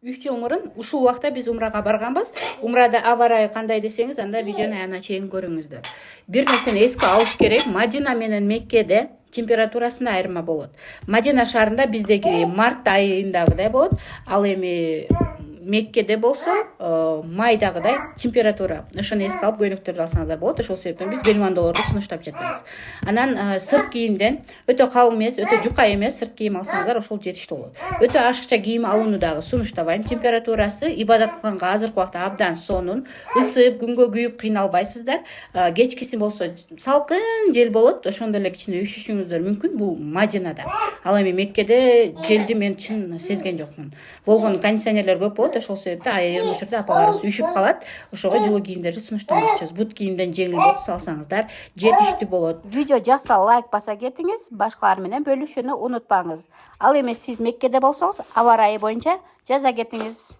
3 жыл мурун ушул убакта биз умрага барганбыз. Умрада аба ырайы кандай десеңиз, анда видеону ана чейин көрүңүздөр. Бир нерсени эске алыш керек. Мадина менен Меккеде температурасында айырма болот. Мадина шаарында биздеги март айындагыдай болот. Ал эми Меккеде болсо майдагыдай температура. Ошону эске алып көйнөктөрдү алсаңыздар болот. Ошол себептен биз бельмондолорду сунуштап жатабыз. Анан сырт кийимден өтө калың эмес, өтө жука эмес сырт кийим алсаңыздар ошол жетиштүү болот. Өтө ашыкча кийим алууну дагы сунуштабайм. Температурасы ибадат кылганга азыркы убакта абдан сонун, ысып, күнгө күйүп кыйналбайсыздар. Кечкиси болсо салкын жел болот. Ошондо эле кичине üşүшүңүздөр мүмкүн. Бул Мадинада. Ал эми Меккеде желди мен чын сезген жокмун. Болгон кондиционерлер көп болот. Ошол себептен айрым учурда апаларыбыз üşүп калат. Ошого жылуу кийимдерди сунуштамакчыбыз. Бут кийимден жеңил бут алсаңыздар жетиштүү болот. Видео жакса лайк баса кетиңиз, башкалар менен бөлүшүүнү унутпаңыз. Ал эми сиз Меккеде болсоңуз, аба ырайы боюнча жаза кетиңиз.